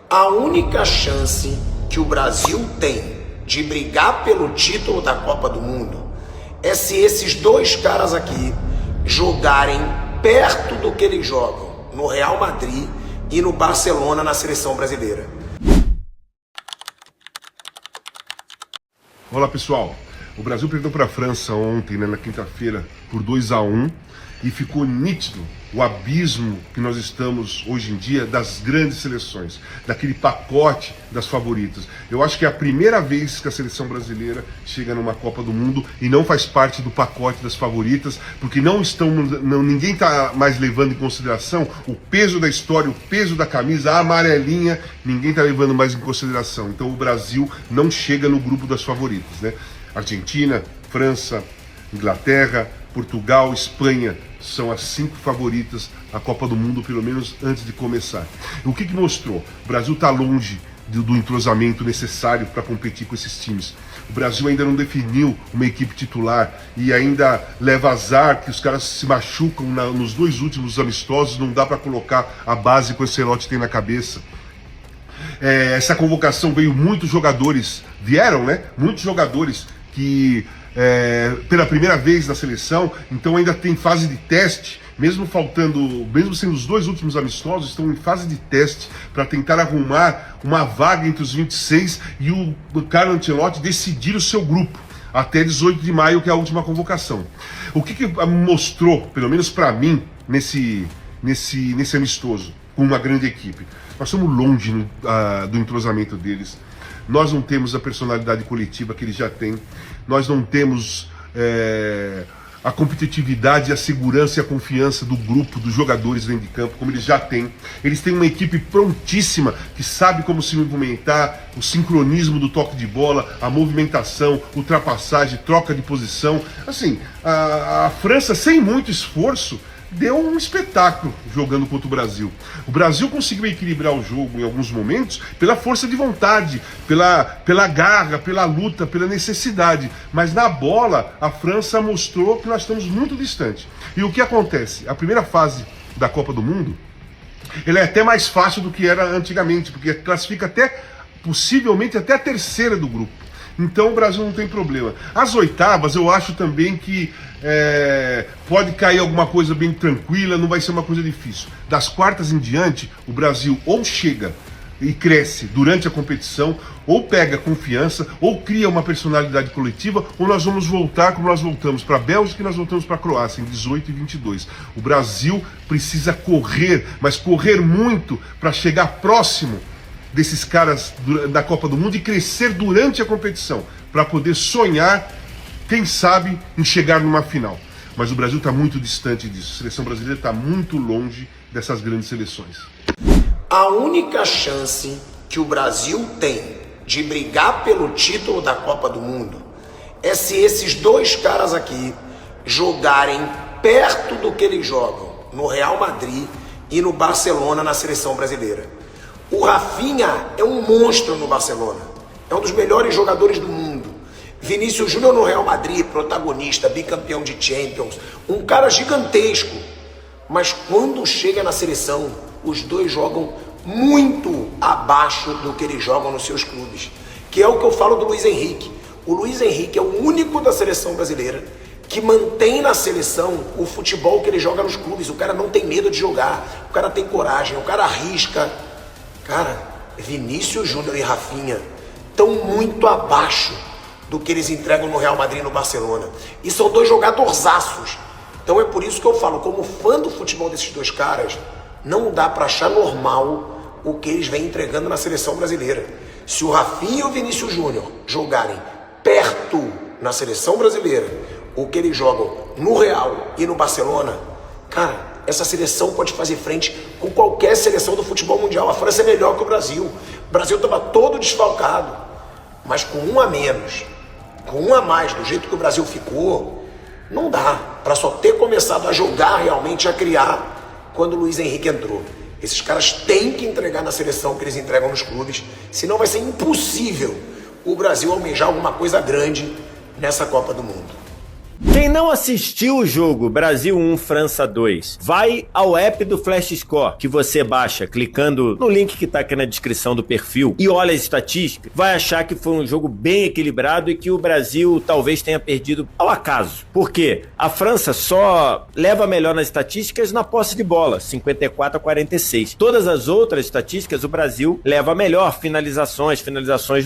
A única chance que o Brasil tem de brigar pelo título da Copa do Mundo é se esses dois caras aqui jogarem perto do que eles jogam no Real Madrid e no Barcelona na seleção brasileira. Olá pessoal, o Brasil perdeu para a França ontem, na quinta-feira, por 2-1 e ficou nítido o abismo que nós estamos hoje em dia das grandes seleções, daquele pacote das favoritas. Eu acho que é a primeira vez que a seleção brasileira chega numa Copa do Mundo e não faz parte do pacote das favoritas, porque ninguém está mais levando em consideração o peso da história, o peso da camisa, a amarelinha, ninguém está levando mais em consideração. Então o Brasil não chega no grupo das favoritas, né? Argentina, França, Inglaterra, Portugal, Espanha são as 5 favoritas à Copa do Mundo, pelo menos antes de começar. O que mostrou? O Brasil está longe do entrosamento necessário para competir com esses times. O Brasil ainda não definiu uma equipe titular e ainda leva azar que os caras se machucam nos 2 últimos amistosos, não dá para colocar a base que o Ancelotti tem na cabeça. Essa convocação veio muitos jogadores, muitos jogadores que pela primeira vez na seleção, então ainda tem fase de teste, mesmo sendo os 2 últimos amistosos, estão em fase de teste para tentar arrumar uma vaga entre os 26 e o Carlo Ancelotti decidir o seu grupo até 18 de maio, que é a última convocação. O que mostrou, pelo menos para mim, nesse amistoso, com uma grande equipe? Nós estamos longe do entrosamento deles. Nós não temos a personalidade coletiva que eles já têm. Nós não temos a competitividade, a segurança e a confiança do grupo, dos jogadores dentro de campo, como eles já têm. Eles têm uma equipe prontíssima, que sabe como se movimentar, o sincronismo do toque de bola, a movimentação, ultrapassagem, troca de posição. Assim, a França, sem muito esforço, deu um espetáculo jogando contra o Brasil. O Brasil conseguiu equilibrar o jogo em alguns momentos pela força de vontade, pela garra, pela luta, pela necessidade. Mas na bola, a França mostrou que nós estamos muito distantes. E o que acontece? A primeira fase da Copa do Mundo, ela é até mais fácil do que era antigamente, porque classifica possivelmente até a terceira do grupo. Então o Brasil não tem problema. As oitavas eu acho também que pode cair alguma coisa bem tranquila, não vai ser uma coisa difícil. Das quartas em diante, o Brasil ou chega e cresce durante a competição, ou pega confiança, ou cria uma personalidade coletiva, ou nós vamos voltar como nós voltamos para a Bélgica e nós voltamos para a Croácia em 18 e 22. O Brasil precisa correr, mas correr muito para chegar próximo desses caras da Copa do Mundo e crescer durante a competição, para poder sonhar, quem sabe, em chegar numa final. Mas o Brasil está muito distante disso. A seleção brasileira está muito longe dessas grandes seleções. A única chance que o Brasil tem de brigar pelo título da Copa do Mundo é se esses dois caras aqui jogarem perto do que eles jogam no Real Madrid e no Barcelona na seleção brasileira. O Rafinha é um monstro no Barcelona, é um dos melhores jogadores do mundo. Vinícius Júnior no Real Madrid, protagonista, bicampeão de Champions, um cara gigantesco. Mas quando chega na seleção, os dois jogam muito abaixo do que eles jogam nos seus clubes. Que é o que eu falo do Luiz Henrique. O Luiz Henrique é o único da seleção brasileira que mantém na seleção o futebol que ele joga nos clubes. O cara não tem medo de jogar, o cara tem coragem, o cara arrisca. Cara, Vinícius Júnior e Rafinha estão muito abaixo do que eles entregam no Real Madrid e no Barcelona. E são 2 jogadorzaços. Então é por isso que eu falo, como fã do futebol desses 2 caras, não dá para achar normal o que eles vêm entregando na seleção brasileira. Se o Rafinha e o Vinícius Júnior jogarem perto na seleção brasileira, o que eles jogam no Real e no Barcelona, cara, essa seleção pode fazer frente com qualquer seleção do futebol mundial. A França é melhor que o Brasil. O Brasil estava todo desfalcado, mas com 1 a menos, com 1 a mais, do jeito que o Brasil ficou, não dá para só ter começado a jogar realmente, a criar, quando o Luiz Henrique entrou. Esses caras têm que entregar na seleção que eles entregam nos clubes, senão vai ser impossível o Brasil almejar alguma coisa grande nessa Copa do Mundo. Quem não assistiu o jogo Brasil 1, França 2, vai ao app do Flash Score, que você baixa clicando no link que tá aqui na descrição do perfil e olha as estatísticas, vai achar que foi um jogo bem equilibrado e que o Brasil talvez tenha perdido ao acaso. Por quê? A França só leva melhor nas estatísticas na posse de bola, 54-46. Todas as outras estatísticas, o Brasil leva melhor, finalizações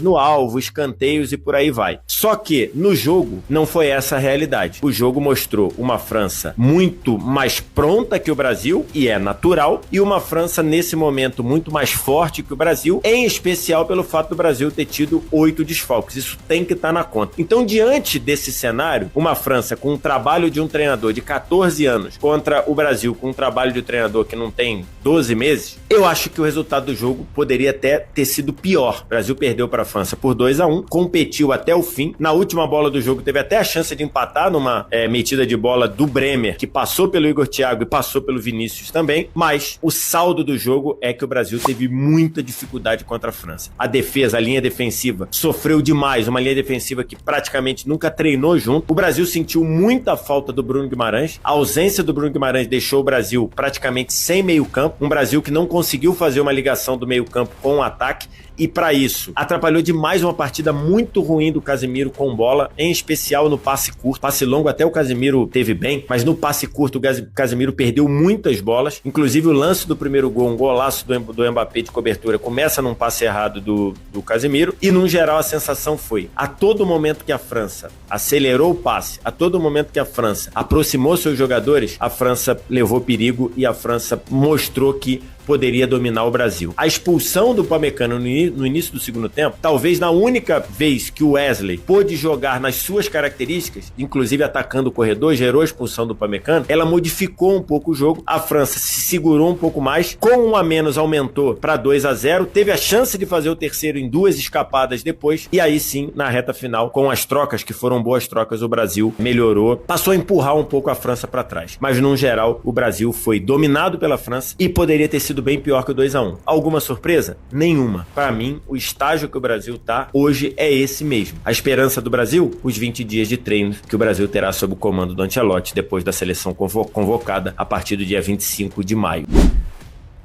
no alvo, escanteios e por aí vai. Só que no jogo não foi essa a realidade. O jogo mostrou uma França muito mais pronta que o Brasil, e é natural, e uma França nesse momento muito mais forte que o Brasil, em especial pelo fato do Brasil ter tido 8 desfalques. Isso tem que estar na conta. Então, diante desse cenário, uma França com um trabalho de um treinador de 14 anos contra o Brasil com um trabalho de um treinador que não tem 12 meses, eu acho que o resultado do jogo poderia até ter sido pior. O Brasil perdeu para a França por 2-1, competiu até o fim. Na última bola do jogo teve até a chance de empatar numa metida de bola do Bremer, que passou pelo Igor Thiago e passou pelo Vinícius também, mas o saldo do jogo é que o Brasil teve muita dificuldade contra a França. A defesa, a linha defensiva, sofreu demais, uma linha defensiva que praticamente nunca treinou junto. O Brasil sentiu muita falta do Bruno Guimarães, a ausência do Bruno Guimarães deixou o Brasil praticamente sem meio campo, um Brasil que não conseguiu fazer uma ligação do meio campo com o ataque, e para isso atrapalhou demais uma partida muito ruim do Casemiro com bola, em especial no passe curto. Passe longo até o Casemiro teve bem, mas no passe curto o Casemiro perdeu muitas bolas, inclusive o lance do primeiro gol, um golaço do Mbappé de cobertura, começa num passe errado do Casemiro, e no geral a sensação foi, a todo momento que a França acelerou o passe, a todo momento que a França aproximou seus jogadores, a França levou perigo e a França mostrou que poderia dominar o Brasil. A expulsão do Upamecano no início do segundo tempo, talvez na única vez que o Wesley pôde jogar nas suas características, inclusive atacando o corredor, gerou a expulsão do Upamecano, ela modificou um pouco o jogo, a França se segurou um pouco mais, com 1 a menos aumentou para 2-0, teve a chance de fazer o terceiro em 2 escapadas depois, e aí sim, na reta final, com as trocas, que foram boas trocas, o Brasil melhorou, passou a empurrar um pouco a França para trás. Mas, no geral, o Brasil foi dominado pela França e poderia ter sido bem pior que o 2-1. Alguma surpresa? Nenhuma. Para mim, o estágio que o Brasil tá hoje é esse mesmo. A esperança do Brasil? Os 20 dias de treino que o Brasil terá sob o comando do Ancelotti depois da seleção convocada a partir do dia 25 de maio.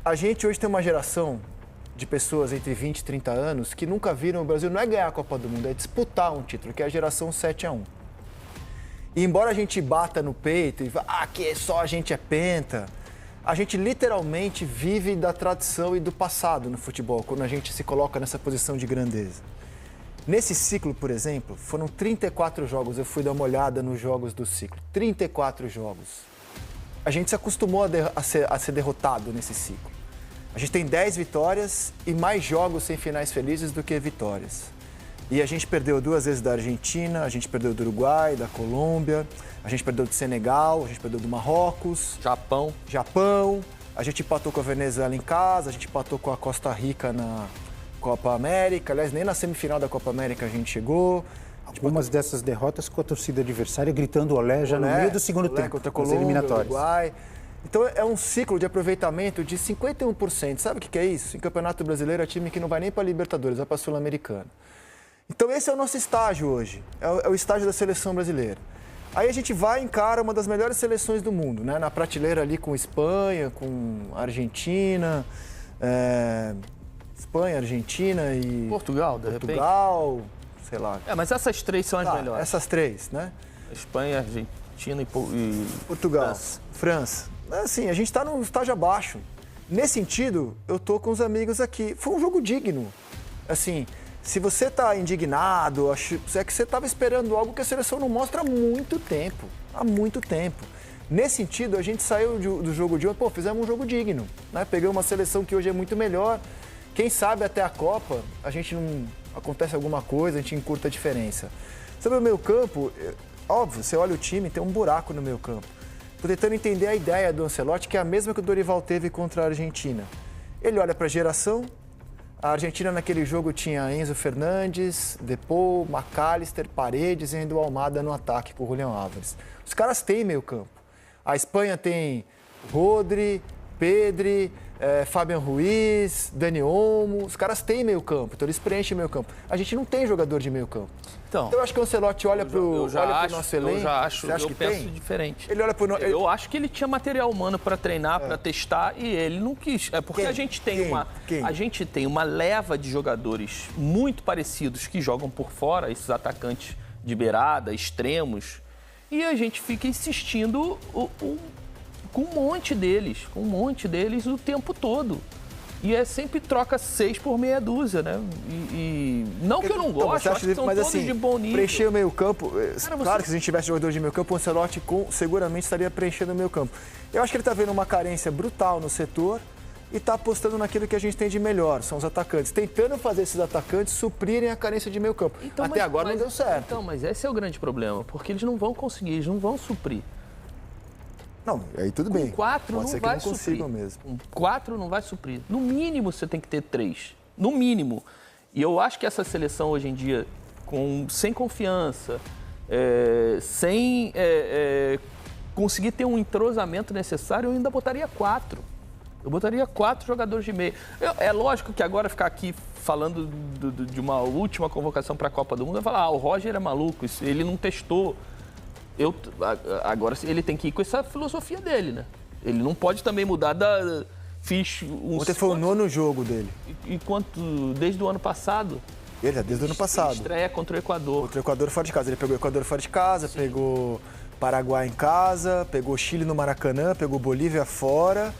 A gente hoje tem uma geração de pessoas entre 20 e 30 anos que nunca viram o Brasil, não é ganhar a Copa do Mundo, é disputar um título, que é a geração 7-1. E embora a gente bata no peito e fala, que só a gente é penta, a gente literalmente vive da tradição e do passado no futebol, quando a gente se coloca nessa posição de grandeza. Nesse ciclo, por exemplo, foram 34 jogos, eu fui dar uma olhada nos jogos do ciclo, 34 jogos. A gente se acostumou a ser derrotado nesse ciclo. A gente tem 10 vitórias e mais jogos sem finais felizes do que vitórias. E a gente perdeu 2 vezes da Argentina, a gente perdeu do Uruguai, da Colômbia, a gente perdeu do Senegal, a gente perdeu do Marrocos, Japão, a gente empatou com a Venezuela em casa, a gente empatou com a Costa Rica na Copa América, aliás, nem na semifinal da Copa América a gente chegou. Algumas dessas derrotas com a torcida adversária gritando olé já no meio do segundo tempo, contra a Colômbia, Uruguai. Então é um ciclo de aproveitamento de 51%. Sabe o que é isso? Em Campeonato Brasileiro é time que não vai nem para a Libertadores, vai para a Sul-Americana. Então esse é o nosso estágio hoje, é o estágio da seleção brasileira. Aí a gente vai e encara uma das melhores seleções do mundo, né? Na prateleira ali com Espanha, com Argentina, Argentina e... Portugal, de repente. Portugal, sei lá. Mas essas 3 são as melhores. Essas 3, né? Espanha, Argentina e Portugal, França. Assim, a gente está num estágio abaixo. Nesse sentido, eu tô com os amigos aqui. Foi um jogo digno. Assim, se você está indignado, é que você estava esperando algo que a seleção não mostra há muito tempo. Há muito tempo. Nesse sentido, a gente saiu do jogo de ontem, fizemos um jogo digno, né? Pegamos uma seleção que hoje é muito melhor. Quem sabe até a Copa, a gente não... acontece alguma coisa, a gente encurta a diferença. Sobre o meio campo, óbvio, você olha o time, tem um buraco no meio campo. Estou tentando entender a ideia do Ancelotti, que é a mesma que o Dorival teve contra a Argentina. Ele olha para a geração, a Argentina naquele jogo tinha Enzo Fernandes, Depou, McAllister, Paredes e Endo Almada no ataque com o Julián Álvares. Os caras têm meio campo. A Espanha tem Rodri, Pedri, Fabian Ruiz, Dani Olmo, os caras têm meio campo, então eles preenchem meio campo. A gente não tem jogador de meio campo. Então eu acho que o Ancelotti olha para o nosso elenco. Eu já acho, eu penso diferente. Ele olha pro Eu acho que ele tinha material humano para treinar, para testar, e ele não quis. É porque a gente tem uma leva de jogadores muito parecidos que jogam por fora, esses atacantes de beirada, extremos, e a gente fica insistindo com um monte deles o tempo todo. E sempre troca 6 por meia dúzia, né? Não que eu não gosto, acho que são todos de bom nível. Preencher o meio campo, claro que se a gente tivesse jogador de meio campo, o Ancelotti seguramente estaria preenchendo o meio campo. Eu acho que ele está vendo uma carência brutal no setor e está apostando naquilo que a gente tem de melhor, são os atacantes. Tentando fazer esses atacantes suprirem a carência de meio campo. Até agora não deu certo. Então, mas esse é o grande problema, porque eles não vão conseguir, eles não vão suprir. Não, aí tudo bem. Com 4 não vai suprir. Mesmo. Com 4 não vai suprir. No mínimo você tem que ter 3. No mínimo. E eu acho que essa seleção hoje em dia, sem confiança, sem conseguir ter um entrosamento necessário, eu ainda botaria 4. Eu botaria 4 jogadores de meio. É lógico que agora ficar aqui falando de uma última convocação para a Copa do Mundo, vai falar, o Roger é maluco, ele não testou. Agora ele tem que ir com essa filosofia dele, né? Ele não pode também mudar Ontem foi o 9º jogo dele. Desde o ano passado? Desde o ano passado. Estreia contra o Equador. Contra o Equador fora de casa. Ele pegou o Equador fora de casa, sim. Pegou Paraguai em casa, pegou Chile no Maracanã, pegou Bolívia fora,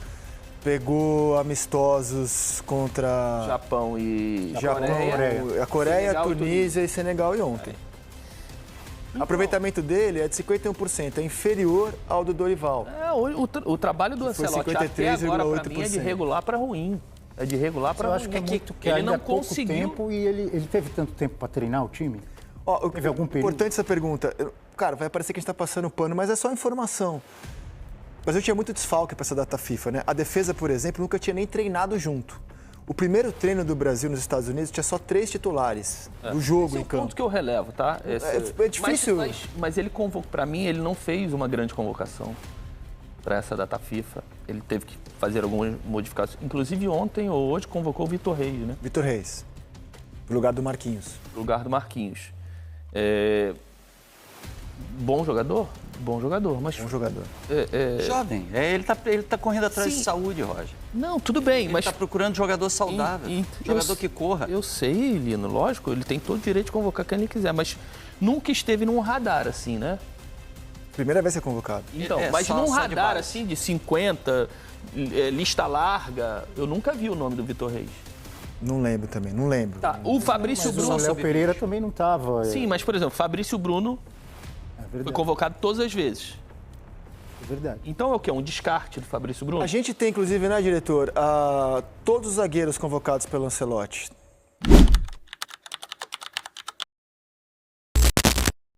pegou amistosos contra... Japão e a Coreia, Senegal, Tunísia e Senegal e ontem. O aproveitamento dele é de 51%, é inferior ao do Dorival. O trabalho do Ancelotti até agora, para mim, é de regular para ruim. É de regular para ruim. Eu acho que é muito que ele não conseguiu. Tempo e ele teve tanto tempo para treinar o time? Teve algum período? Importante essa pergunta. Cara, vai parecer que a gente está passando pano, mas é só informação. O Brasil tinha muito desfalque para essa data FIFA, né? A defesa, por exemplo, nunca tinha nem treinado junto. O primeiro treino do Brasil nos Estados Unidos tinha só 3 titulares do jogo em campo. É um ponto que eu relevo, tá? É difícil. Mas ele convocou, para mim, ele não fez uma grande convocação para essa data FIFA. Ele teve que fazer algumas modificações. Inclusive ontem ou hoje convocou o Vitor Reis, né? Vitor Reis, no lugar do Marquinhos. No lugar do Marquinhos. Bom jogador? Bom jogador, mas... Bom jogador. Jovem. Ele tá correndo atrás de saúde, Roger. Não, tudo bem, mas... Ele tá procurando jogador saudável, jogador que corra. Eu sei, Lino, lógico, ele tem todo o direito de convocar quem ele quiser, mas nunca esteve num radar assim, né? Primeira vez que é convocado. Então, mas num radar assim de 50, lista larga, eu nunca vi o nome do Vitor Reis. Não lembro também, não lembro. Tá, o Fabrício Bruno... O Léo Pereira também não estava... Sim, mas, por exemplo, Fabrício Bruno foi convocado todas as vezes. É verdade. Então é o quê? Um descarte do Fabrício Bruno? A gente tem, inclusive, né, diretor, todos os zagueiros convocados pelo Ancelotti.